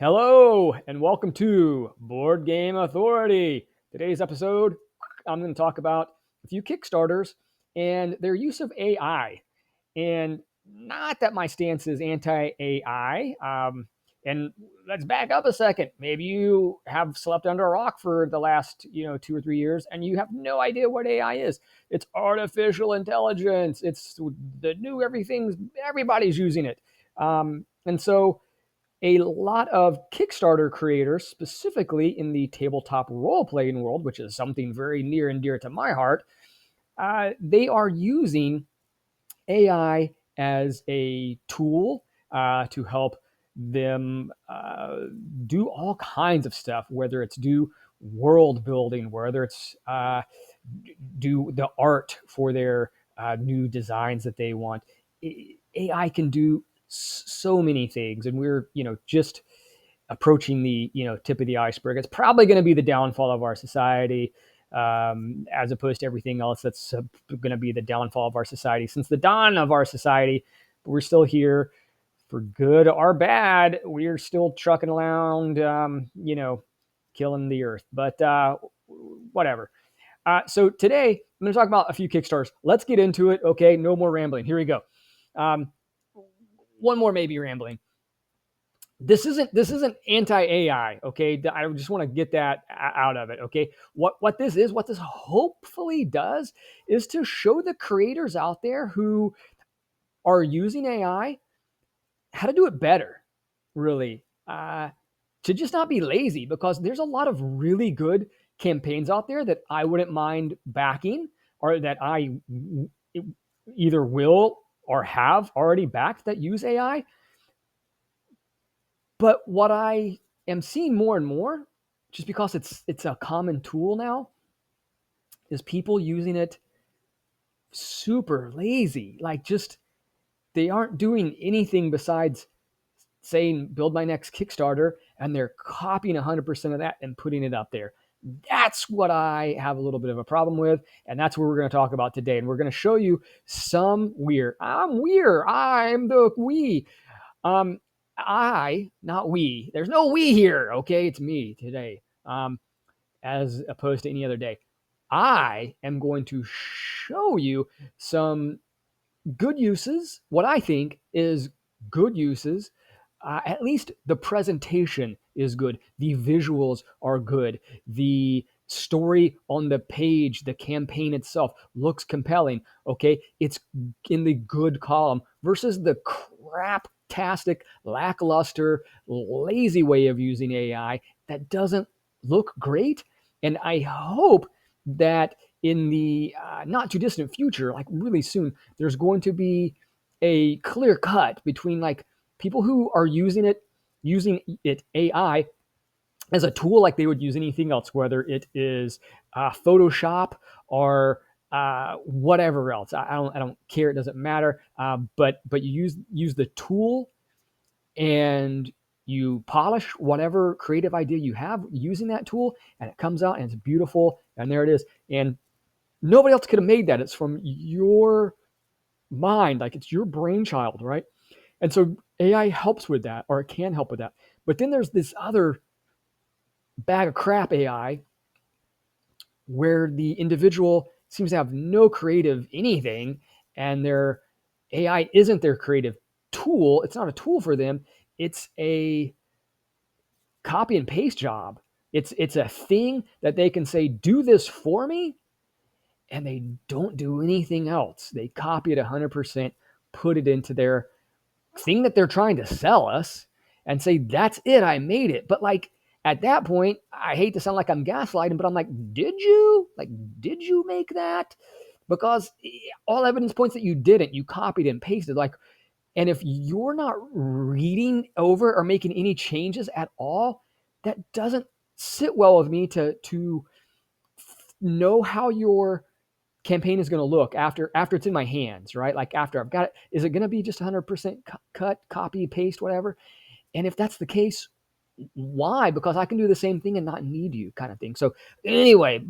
Hello, and welcome to Board Game Authority. Today's episode, I'm going to talk about a few Kickstarters and their use of AI. And not that my stance is anti-AI. And let's back up a second. Maybe you have slept under a rock for the last, 2 or 3 years, and you have no idea what AI is. It's artificial intelligence. It's the new everything's. Everybody's using it. And so a lot of Kickstarter creators, specifically in the tabletop role playing world, which is something very near and dear to my heart, they are using AI as a tool to help them do all kinds of stuff, whether it's do world building, whether it's do the art for their new designs that they want. AI can do so many things, and we're just approaching the tip of the iceberg. It's probably going to be the downfall of our society, as opposed to everything else that's going to be the downfall of our society since the dawn of our society. But we're still here, for good or bad. We're still trucking around, killing the earth. But whatever. So today I'm going to talk about a few Kickstarters. Let's get into it. Okay, no more rambling. Here we go. One more maybe rambling. This isn't anti-AI, okay? I just want to get that out of it, okay? What this hopefully does is to show the creators out there who are using AI how to do it better, really. To just not be lazy, because there's a lot of really good campaigns out there that I wouldn't mind backing, or that I either will or have already backed that use AI. But what I am seeing more and more, just because it's a common tool now, is people using it super lazy. Like, just they aren't doing anything besides saying build my next Kickstarter, and they're copying 100% of that and putting it up there. That's what I have a little bit of a problem with, and that's what we're going to talk about today. And we're going to show you some weird. I'm the we. Not we. There's no we here. Okay, it's me today. As opposed to any other day. I am going to show you some good uses, what I think is good uses. At least the presentation is good. The visuals are good. The story on the page, the campaign itself looks compelling. It's in the good column versus the craptastic, lackluster, lazy way of using AI that doesn't look great. And I hope that in the not too distant future, like really soon, there's going to be a clear cut between like people who are using it AI as a tool like they would use anything else, whether it is Photoshop or whatever else. I don't care. It doesn't matter. But you use the tool, and you polish whatever creative idea you have using that tool, and it comes out and it's beautiful, and there it is. And nobody else could have made that. It's from your mind, like it's your brainchild, right? And so AI helps with that, or it can help with that. But then there's this other bag of crap AI where the individual seems to have no creative anything, and their AI isn't their creative tool. It's not a tool for them. It's a copy and paste job. It's a thing that they can say, do this for me, and they don't do anything else. They copy it 100%, put it into their thing that they're trying to sell us, and say, that's it, I made it. But like, at that point, I hate to sound like I'm gaslighting, but I'm like, did you make that? Because all evidence points that you didn't. You copied and pasted. Like, and if you're not reading over or making any changes at all, that doesn't sit well with me to know how your campaign is going to look after it's in my hands, right? Like, after I've got it, is it going to be just 100% cut, copy, paste, whatever? And if that's the case, why? Because I can do the same thing and not need you, kind of thing. So anyway,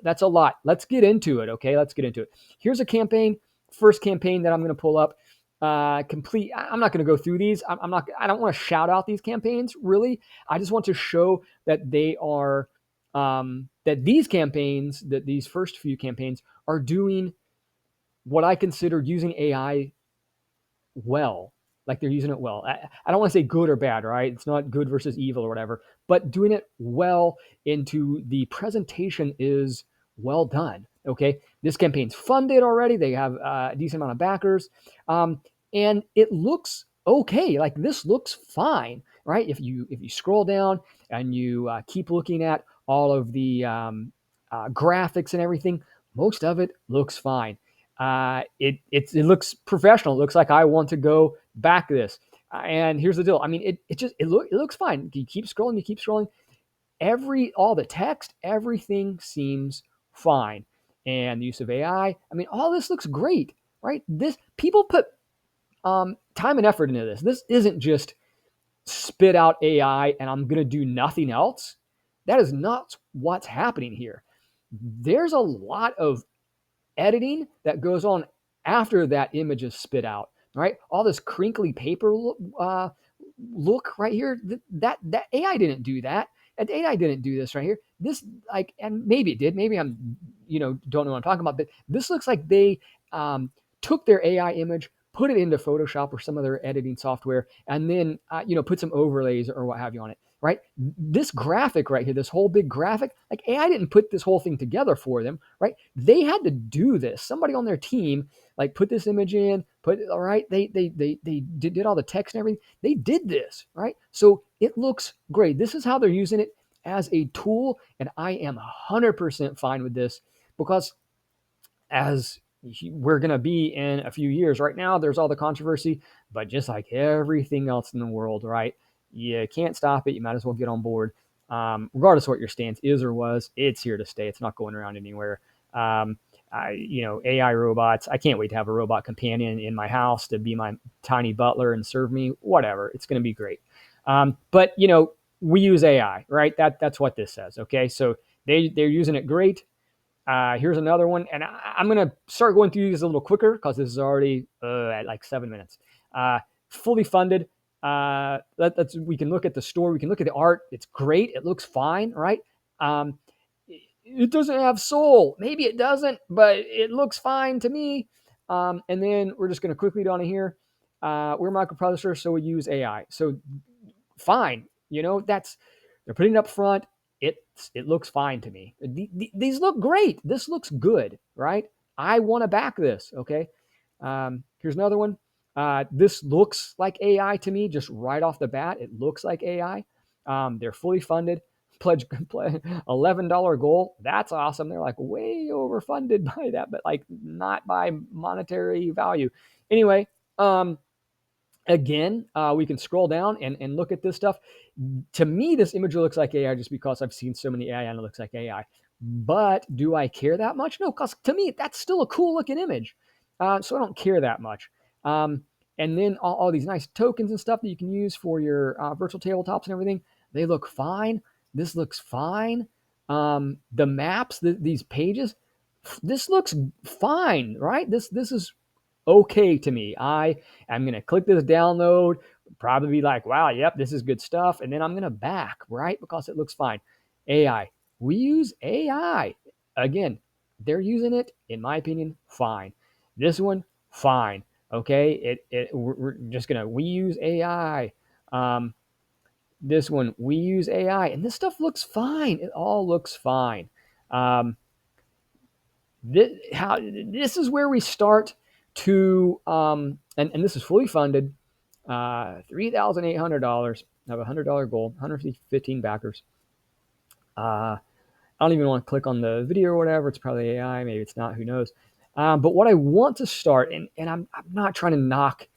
that's a lot. Let's get into it. Okay, let's get into it. Here's a campaign. First campaign that I'm going to pull up. complete. I'm not going to go through these. I'm not. I don't want to shout out these campaigns. Really, I just want to show that they are that these campaigns, that these first few campaigns, are doing what I consider using AI well. Like they're using it well. I don't want to say good or bad, right? It's not good versus evil or whatever, but doing it well into the presentation is well done. Okay. This campaign's funded already. They have a decent amount of backers. And it looks okay. Like this looks fine, right? If you scroll down and you keep looking at all of the graphics and everything, most of it looks fine. It looks professional. It looks like I want to go back this. And here's the deal. I mean, it looks fine. You keep scrolling. You keep scrolling. All the text, everything seems fine. And the use of AI. I mean, all this looks great, right? This people put time and effort into this. This isn't just spit out AI and I'm gonna do nothing else. That is not what's happening here. There's a lot of editing that goes on after that image is spit out, right? All this crinkly paper look right here, that AI didn't do that. And AI didn't do this right here. This and maybe it did. Maybe I'm, don't know what I'm talking about. But this looks like they took their AI image, put it into Photoshop or some other editing software, and then put some overlays or what have you on it. Right? This graphic right here, this whole big graphic, like AI didn't put this whole thing together for them, right? They had to do this. Somebody on their team like put this image in, all right. They did all the text and everything. They did this, right? So it looks great. This is how they're using it as a tool, and I am 100% fine with this because as we're going to be in a few years. Right now, there's all the controversy, but just like everything else in the world, right? You can't stop it. You might as well get on board. Regardless of what your stance is or was, it's here to stay. It's not going around anywhere. AI robots. I can't wait to have a robot companion in my house to be my tiny butler and serve me. Whatever. It's going to be great. But we use AI, right? That's what this says. Okay, so they're using it great. Here's another one, and I'm going to start going through these a little quicker because this is already at like 7 minutes. Fully funded. We can look at the story. We can look at the art. It's great. It looks fine, right? It doesn't have soul. Maybe it doesn't, but it looks fine to me. And then we're just going to quickly down here. We're microprocessors, so we use AI. So fine. They're putting it up front. It looks fine to me. These look great. This looks good, right? I want to back this. Okay. Here's another one. This looks like AI to me, just right off the bat. It looks like AI. They're fully funded. Pledge $11 goal. That's awesome. They're like way overfunded by that, but like not by monetary value. Anyway, again, we can scroll down and look at this stuff. To me, this image looks like AI just because I've seen so many AI and it looks like AI. But do I care that much? No, because to me, that's still a cool looking image. So I don't care that much. And then all these nice tokens and stuff that you can use for your virtual tabletops and everything, they look fine. This looks fine. The maps, these pages, this looks fine, right? This is okay to me. I am going to click this download, probably be like, wow, yep, this is good stuff. And then I'm going to back, right? Because it looks fine. AI. We use AI. Again, they're using it, in my opinion, fine. This one, fine. Okay. We're just going to, we use AI. This one, we use AI. And this stuff looks fine. It all looks fine. This is where we start to and this is fully funded, $3,800. I have a $100 goal, 115 backers. I don't even want to click on the video or whatever. It's probably AI, maybe it's not, who knows. But what I want to start, and I'm not trying to knock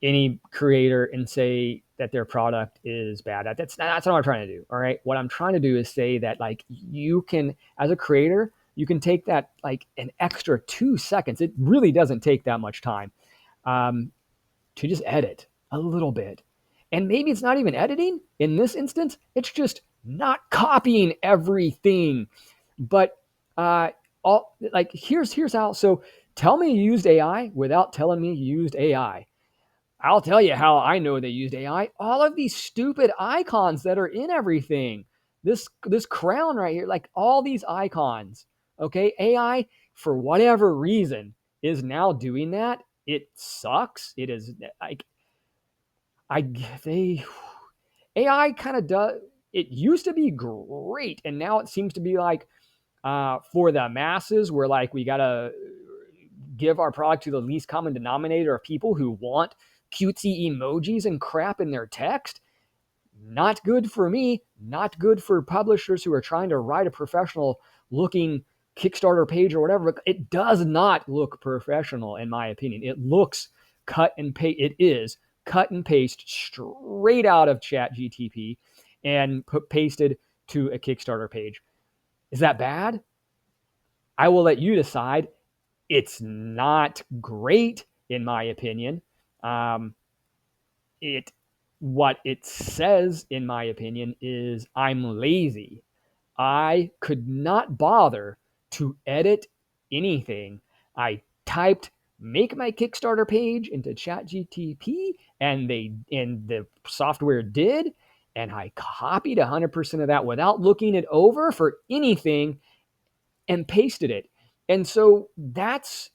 any creator and say that their product is bad. That's not what I'm trying to do. All right. What I'm trying to do is say that like you can, as a creator, you can take that like an extra 2 seconds. It really doesn't take that much time to just edit a little bit. And maybe it's not even editing in this instance. It's just not copying everything. But all like here's how. So Tell me you used AI without telling me you used AI. I'll tell you how I know they used AI. All of these stupid icons that are in everything. This crown right here, like all these icons. Okay, AI for whatever reason is now doing that. It sucks. It is like I they AI kind of does. It used to be great, and now it seems to be like for the masses, we're like we gotta give our product to the least common denominator of people who want cutesy emojis and crap in their text. Not good for me, not good for publishers who are trying to write a professional looking Kickstarter page or whatever. It does not look professional, in my opinion. It looks cut and paste. It is cut and paste straight out of ChatGPT and pasted to a Kickstarter page. Is that bad? I will let you decide. It's not great, in my opinion. Um, it what it says, in my opinion, is I'm lazy. I could not bother to edit anything. I typed make my Kickstarter page into ChatGPT and the software did, and I copied 100% of that without looking it over for anything and pasted it. And so that's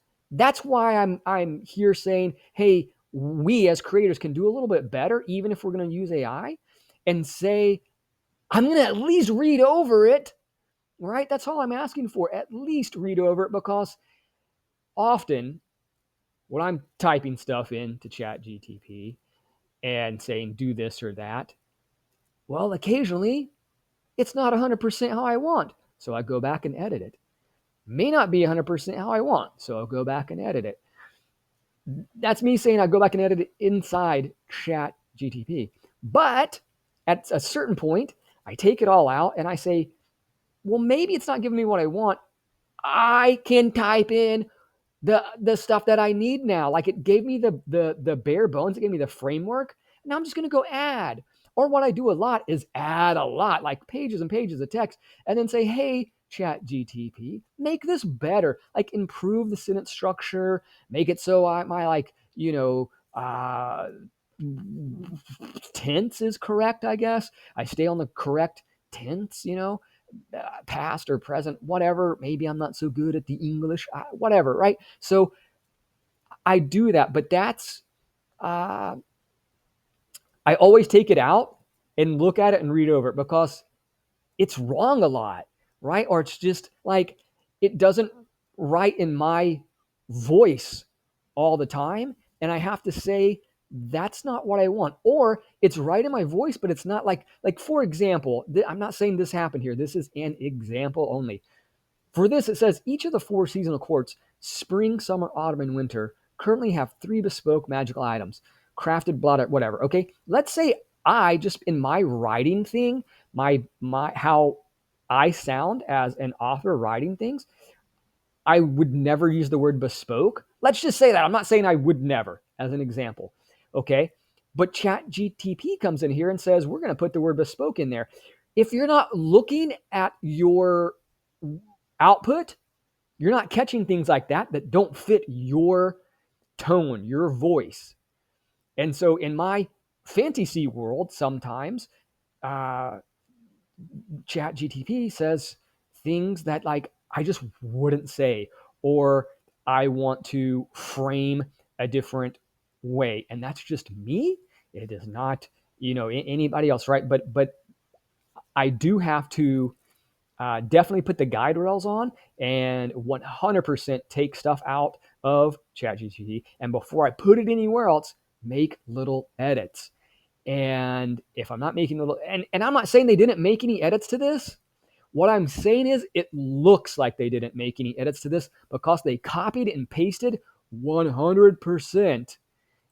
why I'm here saying, hey, we as creators can do a little bit better, even if we're going to use AI, and say, I'm going to at least read over it, right? That's all I'm asking for. At least read over it, because often when I'm typing stuff into ChatGPT and saying do this or that, well, occasionally it's not 100% how I want. So I go back and edit it. May not be 100% how I want. So I'll go back and edit it. That's me saying I go back and edit it inside Chat GTP. But at a certain point, I take it all out and I say, well, maybe it's not giving me what I want. I can type in the stuff that I need now. Like it gave me the bare bones, it gave me the framework. Now I'm just gonna go add. Or what I do a lot is add a lot, like pages and pages of text, and then say, hey, Chat GTP, make this better. Like improve the sentence structure, make it so my like, tense is correct, I guess. I stay on the correct tense, past or present, whatever. Maybe I'm not so good at the English, whatever, right? So I do that, but uh, I always take it out and look at it and read over it, because it's wrong a lot, right? Or it's just like it doesn't write in my voice all the time. And I have to say, that's not what I want. Or it's right in my voice, but it's not like for example, I'm not saying this happened here. This is an example only. For this, it says each of the four seasonal courts, spring, summer, autumn, and winter, currently have 3 bespoke magical items, crafted, blotted, whatever. Okay, let's say I just in my writing thing, my how I sound as an author writing things, I would never use the word bespoke. Let's just say that. I'm not saying I would never, as an example. Okay, but Chat GTP comes in here and says we're going to put the word bespoke in there. If you're not looking at your output, you're not catching things like that don't fit your tone, your voice. And so in my fantasy world, sometimes uh, Chat GTP says things that like I just wouldn't say, or I want to frame a different way, and that's just me. It is not anybody else, right? But I do have to definitely put the guide rails on and 100% take stuff out of ChatGPT. And before I put it anywhere else, make little edits. And if I'm not making little, and I'm not saying they didn't make any edits to this. What I'm saying is it looks like they didn't make any edits to this because they copied and pasted 100%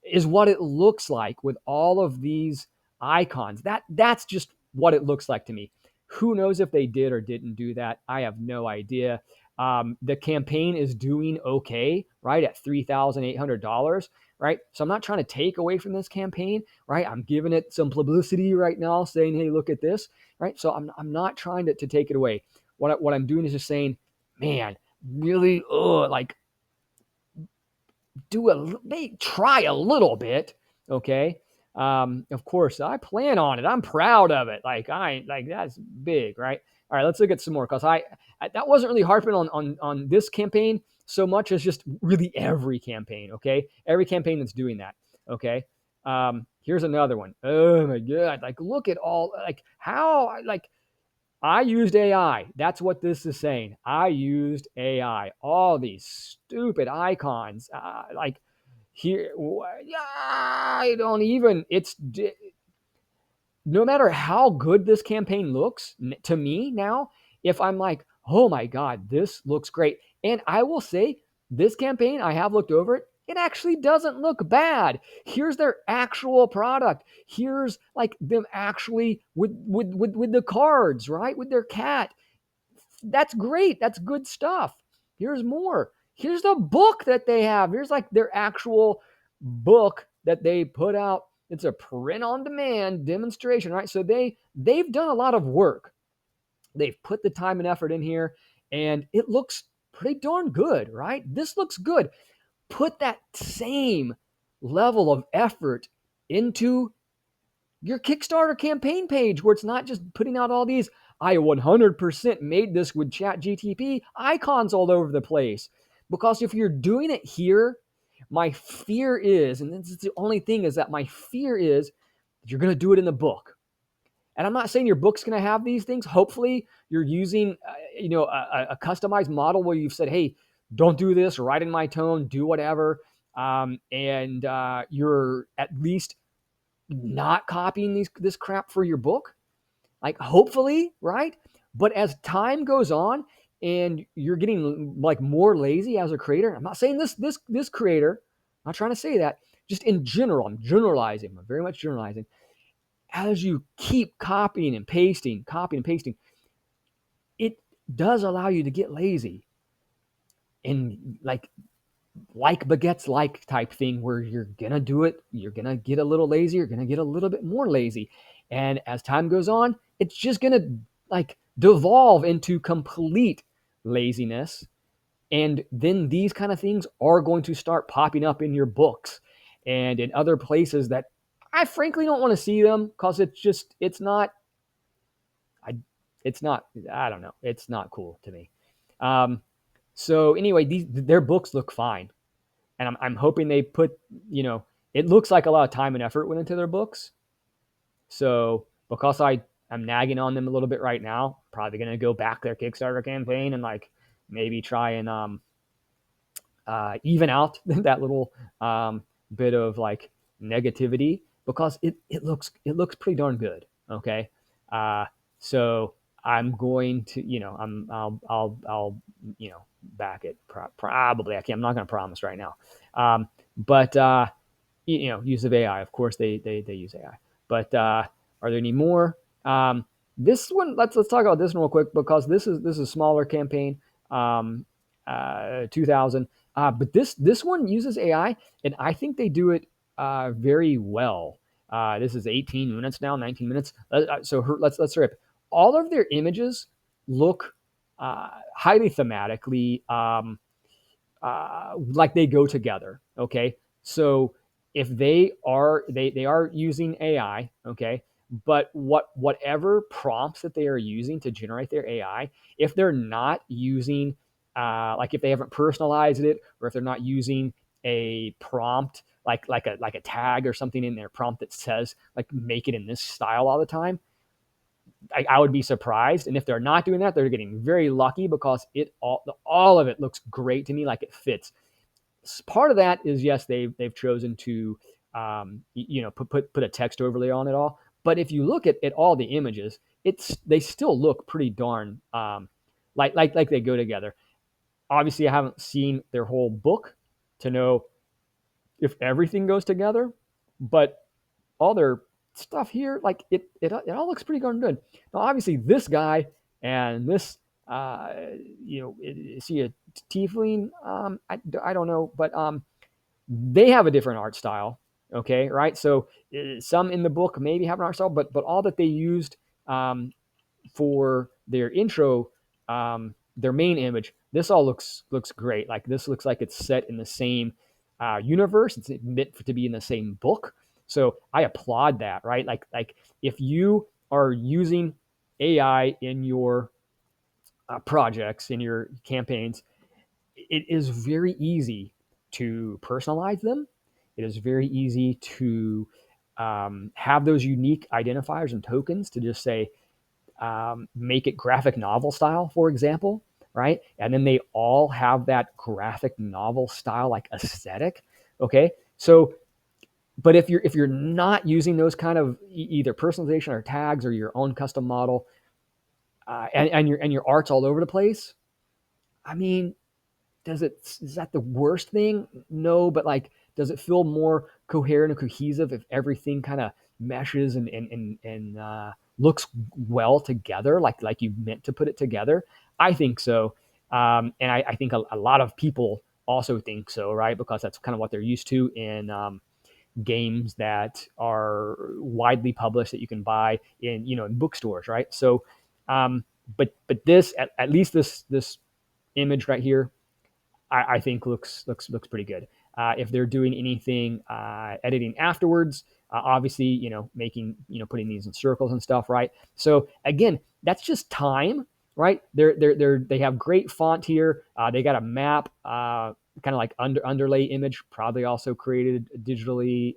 is what it looks like with all of these icons. That's just what it looks like to me. Who knows if they did or didn't do that? I have no idea. The campaign is doing okay, right, at $3,800, right? So I'm not trying to take away from this campaign, right? I'm giving it some publicity right now, saying, hey, look at this, right? So I'm not trying to take it away. What I'm doing is just saying, man, really, like try a little bit, okay? Of course, I plan on it. I'm proud of it. Like that's big, right? All right, let's look at some more because I that wasn't really harping on this campaign so much as just really every campaign, okay? Every campaign that's doing that, okay? Here's another one. Oh my god! Like look at all like how like I used AI. That's what this is saying. I used AI. All these stupid icons, like here, I don't even. No matter how good this campaign looks to me now, if I'm like, oh my God, this looks great. And I will say, this campaign, I have looked over it, it actually doesn't look bad. Here's their actual product. Here's like them actually with the cards, right? With their cat. That's great. That's good stuff. Here's more. Here's the book that they have. Here's like their actual book that they put out. It's a print on demand demonstration, right? So they've done a lot of work. They've put the time and effort in here and it looks pretty darn good, right? This looks good. Put that same level of effort into your Kickstarter campaign page where it's not just putting out all these I 100% made this with ChatGPT icons all over the place. Because if you're doing it here, my fear is, and this is the only thing, is that my fear is that you're going to do it in the book. And I'm not saying your book's going to have these things. Hopefully, you're using, a customized model where you've said, "Hey, don't do this. Write in my tone. Do whatever." And you're at least not copying this crap for your book, like hopefully, right? But as time goes on and you're getting like more lazy as a creator, I'm not saying this creator, I'm not trying to say that, just in general, I'm generalizing, I'm very much generalizing. As you keep copying and pasting, it does allow you to get lazy and like begets like type thing where you're gonna do it, you're gonna get a little lazy, you're gonna get a little bit more lazy. And as time goes on, it's just gonna like devolve into complete laziness. And then these kind of things are going to start popping up in your books and in other places that I frankly don't want to see them because I, it's not, I don't know, it's not cool to me. Um, so anyway, their books look fine and I'm hoping they put, it looks like a lot of time and effort went into their books. So because I'm nagging on them a little bit right now, probably gonna go back their Kickstarter campaign and like maybe try and even out that little bit of like negativity because it looks pretty darn good. Okay, uh, so I'm going to I'll back it probably. I'm not going to promise right now, but use of AI. Of course, they use AI. But are there any more? This one, let's talk about this one real quick because this is a smaller campaign. 2,000. But this one uses AI, and I think they do it very well. This is 18 minutes now, 19 minutes. Let's rip. All of their images look highly thematically like they go together. Okay, so if they are using AI, okay, but whatever prompts that they are using to generate their AI, if they're not using like if they haven't personalized it or if they're not using a prompt like a tag or something in their prompt that says like make it in this style all the time, I would be surprised. And if they're not doing that, they're getting very lucky because all of it looks great to me, like it fits. Part of that is yes, they've chosen to put a text overlay on it all. But if you look at all the images, they still look pretty darn like they go together. Obviously, I haven't seen their whole book to know if everything goes together, but all their stuff here, like it all looks pretty darn good. Now, obviously, this guy and this, is he a tiefling? I don't know, but they have a different art style. Okay, right? So some in the book maybe have an art style, but all that they used for their intro, their main image, this all looks great. Like this looks like it's set in the same universe. It's meant to be in the same book. So I applaud that, right? Like if you are using AI in your projects, in your campaigns, it is very easy to personalize them. It is very easy to have those unique identifiers and tokens to just say, make it graphic novel style, for example, right? And then they all have that graphic novel style, like aesthetic. Okay. So, but if you're not using those kind of either personalization or tags or your own custom model, and your art's all over the place, I mean, is that the worst thing? No, but like, does it feel more coherent and cohesive if everything kind of meshes and looks well together, like you meant to put it together? I think so, and I think a lot of people also think so, right? Because that's kind of what they're used to in games that are widely published that you can buy in bookstores, right? So, but this at least this image right here, I think looks pretty good. If they're doing anything editing afterwards, obviously making putting these in circles and stuff, right? So again, that's just time, right? They have great font here. They got a map, kind of like underlay image, probably also created digitally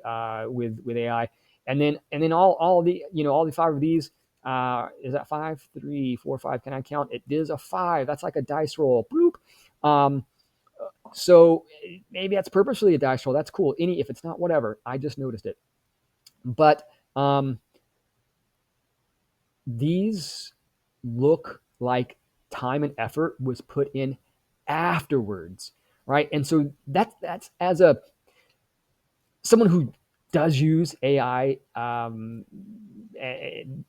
with AI, and then all the all the five of these. Is that five, three, four, five? Can I count? It is a five. That's like a dice roll. Bloop. Um, so maybe that's purposely a dice roll. That's cool. If it's not, whatever. I just noticed it. But these look like time and effort was put in afterwards, right? And so that's as a someone who does use AI,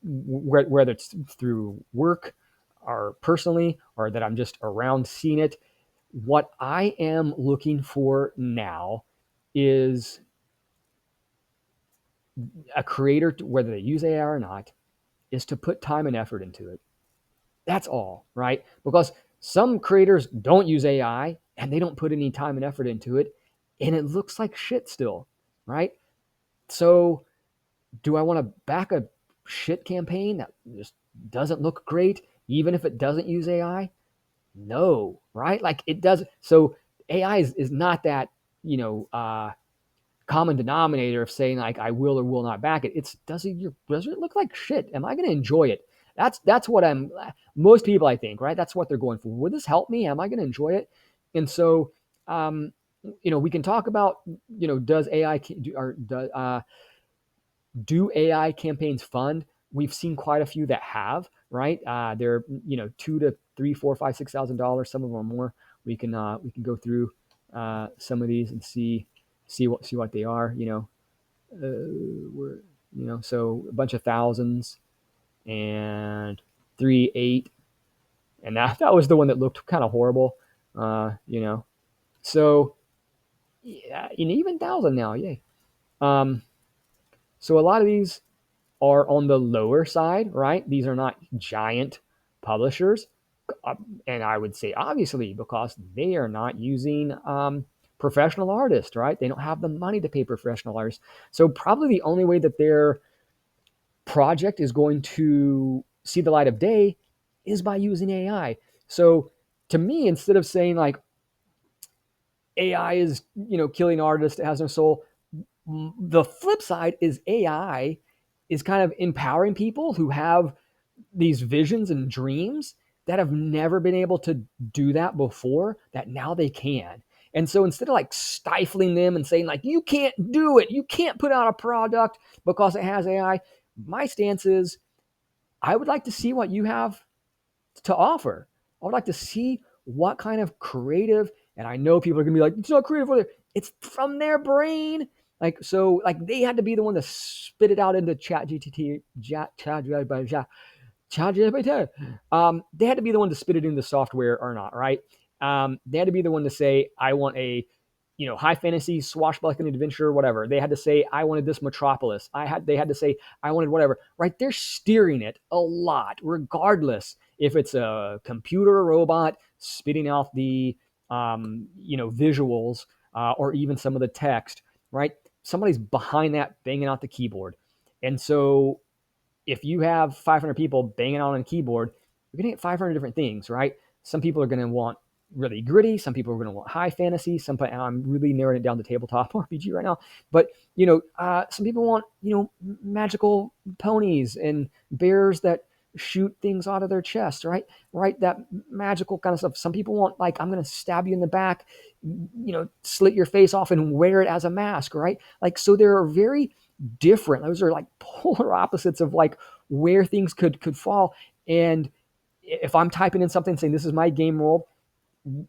whether it's through work or personally, or that I'm just around seeing it. What I am looking for now is a creator, whether they use AI or not, is to put time and effort into it. That's all, right? Because some creators don't use AI and they don't put any time and effort into it, and it looks like shit still, right? So, do I want to back a shit campaign that just doesn't look great, even if it doesn't use AI? No, right? Like it does. So AI is not that you know common denominator of saying like I will or will not back it. It's does it look like shit? Am I going to enjoy it? That's what I'm. Most people, I think, right? That's what they're going for. Would this help me? Am I going to enjoy it? And so, um, we can talk about does AI do AI campaigns fund? We've seen quite a few that have, right? They're two to three, four, five, $6,000. Some of them are more. We can go through some of these and see what they are. We're so a bunch of thousands and 3, 8, and that was the one that looked kind of horrible. So yeah, even 1,000 now, yay. Um, so a lot of these are on the lower side, right? These are not giant publishers. And I would say, obviously, because they are not using professional artists, right? They don't have the money to pay professional artists. So, probably the only way that their project is going to see the light of day is by using AI. So, to me, instead of saying like AI is, killing artists, it has no soul, the flip side is AI is kind of empowering people who have these visions and dreams that have never been able to do that before, that now they can. And so instead of like stifling them and saying like you can't do it, you can't put out a product because it has AI, my stance is I would like to see what you have to offer. I would like to see what kind of creative, and I know people are gonna be like, it's not creative, it's from their brain. Like so, like they had to be the one to spit it out into ChatGPT. They had to be the one to spit it in the software or not, right? They had to be the one to say, I want a, high fantasy swashbuckling adventure, whatever. They had to say, I wanted this metropolis. They had to say, I wanted whatever, right? They're steering it a lot, regardless if it's a computer or robot spitting out the, visuals, or even some of the text, right? Somebody's behind that banging out the keyboard. And so if you have 500 people banging on a keyboard, you're going to get 500 different things, right? Some people are going to want really gritty. Some people are going to want high fantasy. I'm really narrowing it down to tabletop RPG right now. But, some people want, magical ponies and bears that shoot things out of their chest, right? Right. That magical kind of stuff. Some people want, like, I'm going to stab you in the back, slit your face off and wear it as a mask, right? Like, so there are very different. Those are like polar opposites of like where things could fall. And if I'm typing in something saying this is my game world,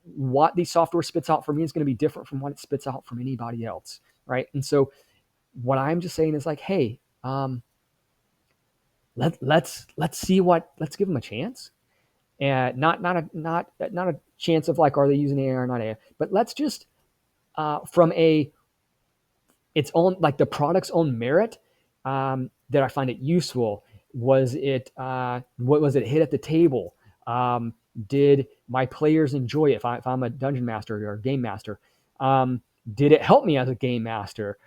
what the software spits out for me is going to be different from what it spits out from anybody else, right? And so what I'm just saying is like, hey, let's give them a chance, and not a chance of like, are they using AI or not AI, but let's just from its own, like the product's own merit, that I find it useful. Was it what was it hit at the table? Did my players enjoy it? If I'm a dungeon master or a game master, did it help me as a game master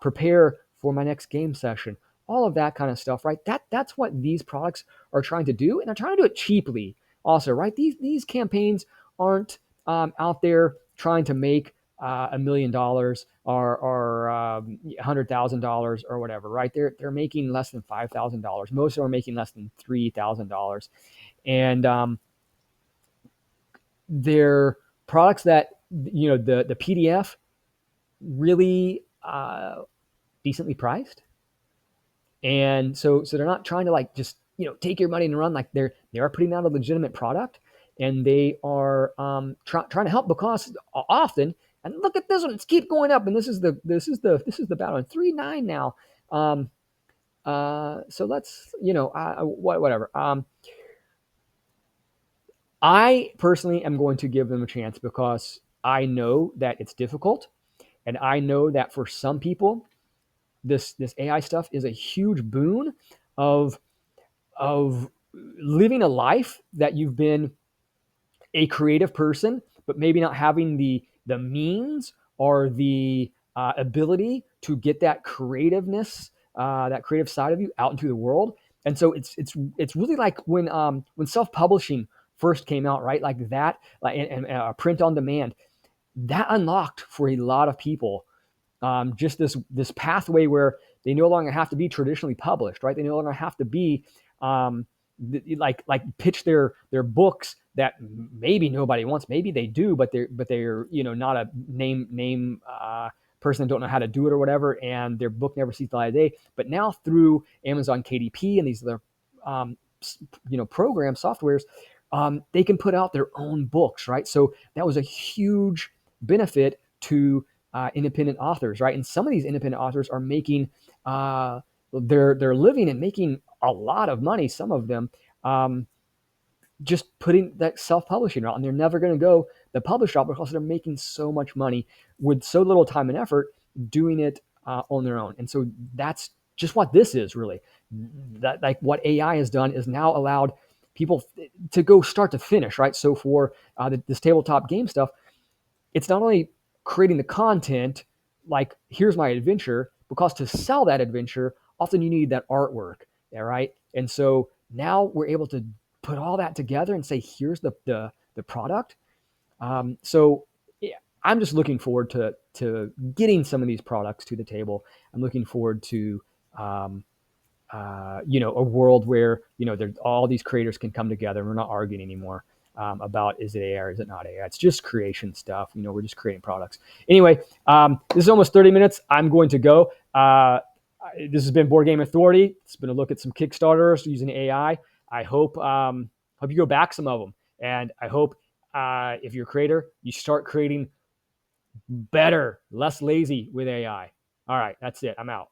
prepare for my next game session? All of that kind of stuff, right? That's what these products are trying to do, and they're trying to do it cheaply. Also, right? These campaigns aren't out there trying to make $1 million or $100,000 or whatever, right? They're making less than $5,000. Most of them are making less than $3,000, and they're products that the PDF really decently priced, and so they're not trying to like just take your money and run. Like they are putting out a legitimate product, and they are trying to help, because often, and look at this one, it's keep going up, and this is the battle on 3.9 now. So let's whatever. I personally am going to give them a chance because I know that it's difficult, and I know that for some people, this AI stuff is a huge boon of living a life that you've been a creative person, but maybe not having the means or the ability to get that creativeness, that creative side of you out into the world. And so it's really like when self publishing first came out, right? Like that, like and print on demand, that unlocked for a lot of people just this pathway where they no longer have to be traditionally published, right? They no longer have to be like pitch their books that maybe nobody wants. Maybe they do, but they're not a name person that don't know how to do it or whatever, and their book never sees the light of day. But now through Amazon KDP and these other program softwares, they can put out their own books, right? So that was a huge benefit to independent authors, right? And some of these independent authors are making they're living and making a lot of money. Some of them just putting that self-publishing route, and they're never going to go the published route because they're making so much money with so little time and effort doing it on their own. And so that's just what this is really. That like what AI has done is now allowed people to go start to finish, right? So for this tabletop game stuff, it's not only creating the content, like here's my adventure, because to sell that adventure, often you need that artwork, yeah, right? And so now we're able to put all that together and say, here's the product. So yeah, I'm just looking forward to getting some of these products to the table. I'm looking forward to a world where all these creators can come together and we're not arguing anymore about is it AI or is it not AI. It's just creation stuff. We're just creating products. Anyway, this is almost 30 minutes. I'm going to go. This has been Board Game Authority. It's been a look at some Kickstarters using AI. I hope you go back some of them, and I hope if you're a creator, you start creating better, less lazy with AI. All right, that's it. I'm out.